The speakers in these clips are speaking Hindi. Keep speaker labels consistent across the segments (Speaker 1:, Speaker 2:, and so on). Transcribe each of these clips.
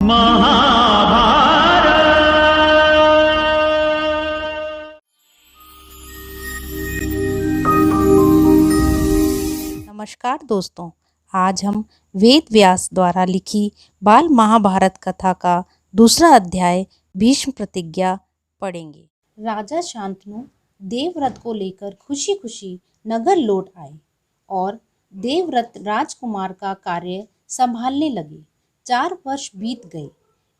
Speaker 1: नमस्कार दोस्तों, आज हम वेद व्यास द्वारा लिखी बाल महाभारत कथा का दूसरा अध्याय भीष्म प्रतिज्ञा पढ़ेंगे। राजा शांतनु देवव्रत को लेकर खुशी खुशी नगर लौट आए और देवव्रत राजकुमार का कार्य संभालने लगे। 4 वर्ष बीत गए।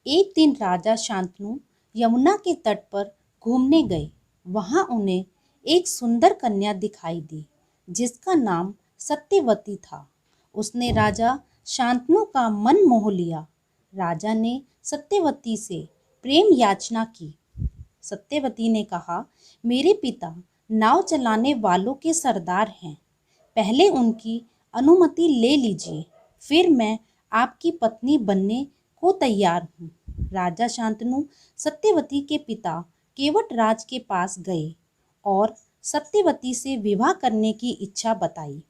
Speaker 1: एक दिन राजा शांतनु यमुना के तट पर घूमने गए। वहां उन्हें एक सुंदर कन्या दिखाई दी जिसका नाम सत्यवती था। उसने राजा शांतनु का मन मोह लिया। राजा ने सत्यवती से प्रेम याचना की। सत्यवती ने कहा, मेरे पिता नाव चलाने वालों के सरदार हैं। पहले उनकी अनुमति ले लीजिए, फिर मैं आपकी पत्नी बनने को तैयार हूँ। राजा शांतनु सत्यवती के पिता केवटराज के पास गए और सत्यवती से विवाह करने की इच्छा बताई।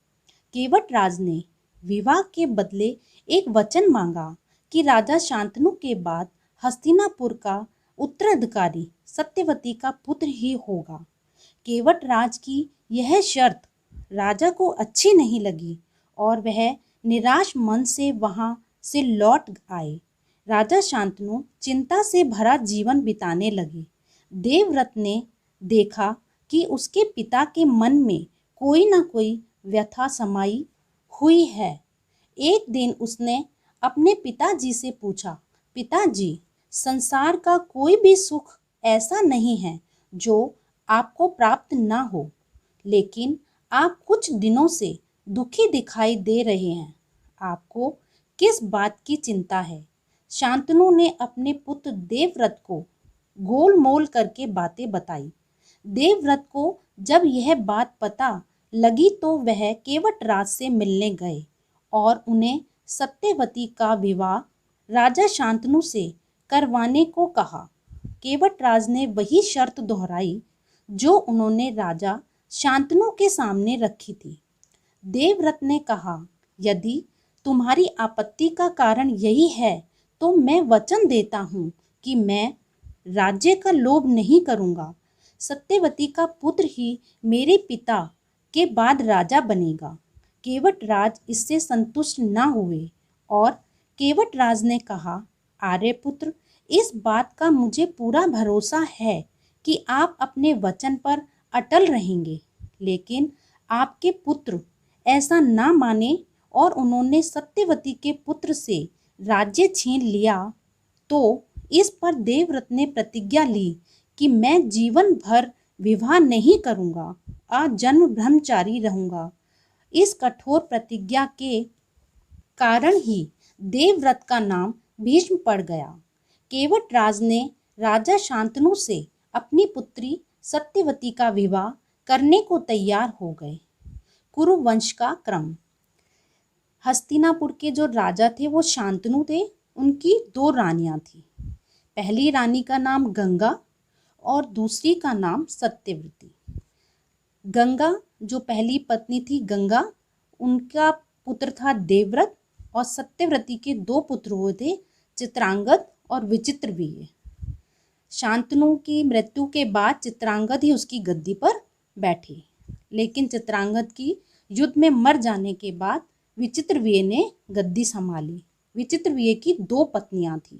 Speaker 1: केवटराज ने विवाह के बदले एक वचन मांगा कि राजा शांतनु के बाद हस्तिनापुर का उत्तराधिकारी सत्यवती का पुत्र ही होगा। केवटराज की यह शर्त राजा को अच्छी नहीं लगी और वह निराश मन से वहां से लौट आए। राजा शांतनु चिंता से भरा जीवन बिताने लगे। देवव्रत ने देखा कि उसके पिता के मन में कोई ना कोई व्यथा समाई हुई है। एक दिन उसने अपने पिताजी से पूछा, पिताजी, संसार का कोई भी सुख ऐसा नहीं है जो आपको प्राप्त ना हो, लेकिन आप कुछ दिनों से दुखी दिखाई दे रहे हैं। आपको किस बात की चिंता है? शांतनु ने अपने पुत्र देवव्रत को गोलमोल करके बातें बताई। देवव्रत को जब यह बात पता लगी तो वह केवटराज से मिलने गए और उन्हें सत्यवती का विवाह राजा शांतनु से करवाने को कहा। केवटराज ने वही शर्त दोहराई जो उन्होंने राजा शांतनु के सामने रखी थी। देवव्रत ने कहा, यदि तुम्हारी आपत्ति का कारण यही है तो मैं वचन देता हूँ कि मैं राज्य का लोभ नहीं करूँगा। सत्यवती का पुत्र ही मेरे पिता के बाद राजा बनेगा। केवटराज इससे संतुष्ट न हुए और केवटराज ने कहा, आर्यपुत्र, इस बात का मुझे पूरा भरोसा है कि आप अपने वचन पर अटल रहेंगे, लेकिन आपके पुत्र ऐसा ना माने और उन्होंने सत्यवती के पुत्र से राज्य छीन लिया तो इस पर देवव्रत ने प्रतिज्ञा ली कि मैं जीवन भर विवाह नहीं करूँगा, आजन्म ब्रह्मचारी रहूँगा। इस कठोर प्रतिज्ञा के कारण ही देवव्रत का नाम भीष्म पड़ गया। केवटराज ने राजा शांतनु से अपनी पुत्री सत्यवती का विवाह करने को तैयार हो गए। कुरुवंश का क्रम। हस्तिनापुर के जो राजा थे वो शांतनु थे। उनकी 2 रानियां थी। पहली रानी का नाम गंगा और दूसरी का नाम सत्यवती। गंगा जो पहली पत्नी थी गंगा, उनका पुत्र था देवव्रत और सत्यवती के 2 पुत्र हुए थे, चित्रांगद और विचित्रवीर्य। शांतनु की मृत्यु के बाद चित्रांगद ही उसकी गद्दी पर बैठी, लेकिन चित्रांगद की युद्ध में मर जाने के बाद विचित्रवीर्य ने गद्दी संभाली। विचित्रवीर्य की 2 पत्नियां थी,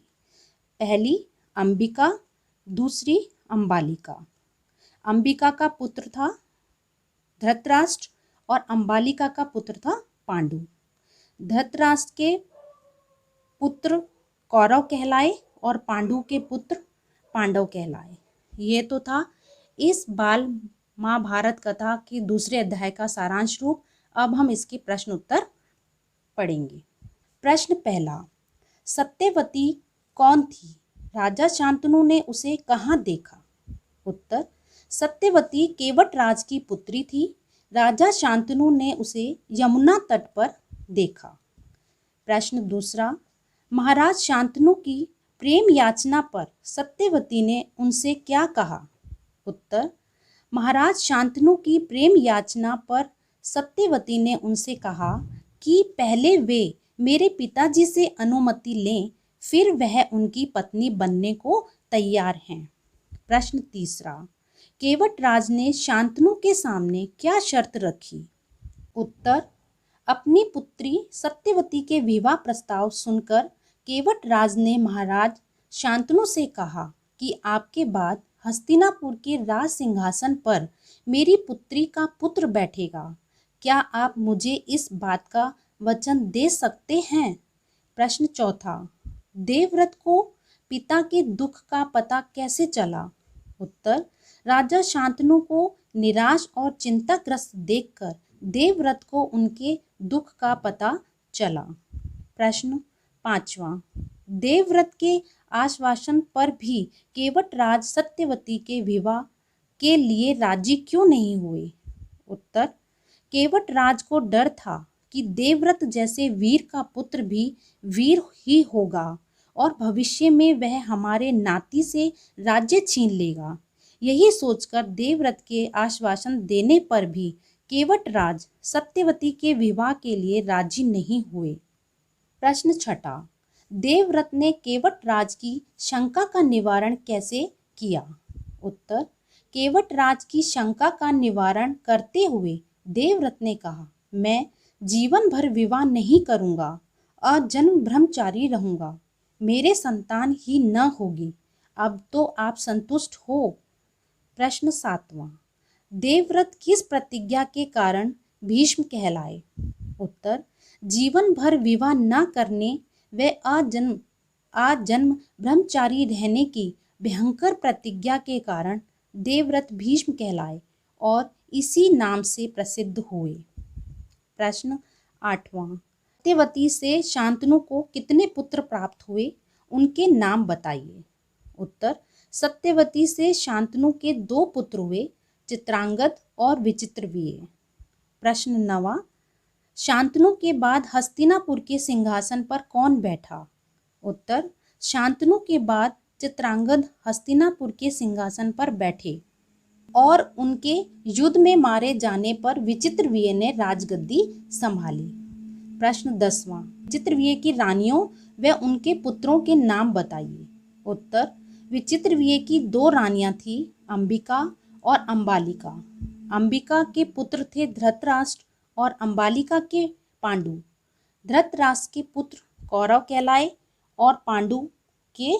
Speaker 1: पहली अंबिका, दूसरी अंबालिका। अंबिका का पुत्र था धृतराष्ट्र और अंबालिका का पुत्र था पांडु। धृतराष्ट्र के पुत्र कौरव कहलाए और पांडु के पुत्र पांडव कहलाए। ये तो था इस बाल महाभारत कथा के दूसरे अध्याय का सारांश रूप। अब हम इसके प्रश्न उत्तर पढ़ेंगे। प्रश्न पहला, सत्यवती कौन थी? राजा शांतनु ने उसे कहाँ देखा? उत्तर, सत्यवती केवटराज की पुत्री थी। राजा शांतनु ने उसे यमुना तट पर देखा। प्रश्न दूसरा, महाराज शांतनु की प्रेम याचना पर सत्यवती ने उनसे क्या कहा? उत्तर, महाराज शांतनु की प्रेम याचना पर सत्यवती ने उनसे कहा कि पहले वे मेरे पिताजी से अनुमति लें, फिर वह उनकी पत्नी बनने को तैयार हैं। प्रश्न तीसरा, केवटराज ने शांतनु के सामने क्या शर्त रखी? उत्तर, अपनी पुत्री सत्यवती के विवाह प्रस्ताव सुनकर केवटराज ने महाराज शांतनु से कहा कि आपके बाद हस्तिनापुर के राज सिंहासन पर मेरी पुत्री का पुत्र बैठेगा। क्या आप मुझे इस बात का वचन दे सकते हैं? प्रश्न चौथा, देवव्रत को पिता के दुख का पता कैसे चला? उत्तर, राजा शांतनु को निराश और चिंताग्रस्त देखकर देवव्रत को उनके दुख का पता चला। प्रश्न पांचवा, देवव्रत के आश्वासन पर भी केवटराज सत्यवती के विवाह के लिए राजी क्यों नहीं हुए? उत्तर, केवटराज को डर था कि देवव्रत जैसे वीर का पुत्र भी वीर ही होगा और भविष्य में वह हमारे नाती से राज्य छीन लेगा। यही सोचकर देवव्रत के आश्वासन देने पर भी केवटराज सत्यवती के विवाह के लिए राजी नहीं हुए। प्रश्न छठा, देवव्रत ने केवटराज की शंका का निवारण कैसे किया? उत्तर, केवटराज की शंका का निवारण करते हुए देवव्रत ने कहा, मैं जीवन भर विवाह नहीं करूंगा, आजन्म ब्रह्मचारी रहूंगा, मेरे संतान ही न होगी। अब तो आप संतुष्ट हो। प्रश्न सातवां, देवव्रत किस प्रतिज्ञा के कारण भीष्म कहलाए? उत्तर, जीवन भर विवाह न करने व आजन्म ब्रह्मचारी रहने की भयंकर प्रतिज्ञा के कारण देवव्रत भीष्म कहलाए और इसी नाम से प्रसिद्ध हुए। प्रश्न आठवां, सत्यवती से शांतनु को कितने पुत्र प्राप्त हुए? उनके नाम बताइए। उत्तर, सत्यवती से शांतनु के 2 पुत्र हुए, चित्रांगद और विचित्रवीर्य। प्रश्न नवा, शांतनु के बाद हस्तिनापुर के सिंहासन पर कौन बैठा? उत्तर, शांतनु के बाद चित्रांगद हस्तिनापुर के सिंहासन पर बैठे और उनके युद्ध में मारे जाने पर विचित्रवीर्य ने राजगद्दी संभाली। प्रश्न 10वां, विचित्रवीर्य की रानियों व उनके पुत्रों के नाम बताइए। उत्तर, विचित्रवीर्य की 2 रानियां थी, अंबिका और अंबालिका। अंबिका के पुत्र थे धृतराष्ट्र और अंबालिका के पांडु। धृतराष्ट्र के पुत्र कौरव कहलाए और पांडु के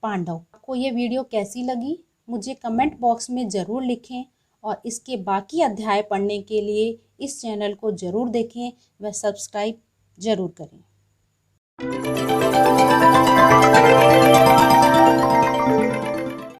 Speaker 1: पांडव। आपको ये वीडियो कैसी लगी मुझे कमेंट बॉक्स में ज़रूर लिखें और इसके बाकी अध्याय पढ़ने के लिए इस चैनल को ज़रूर देखें व सब्सक्राइब ज़रूर करें।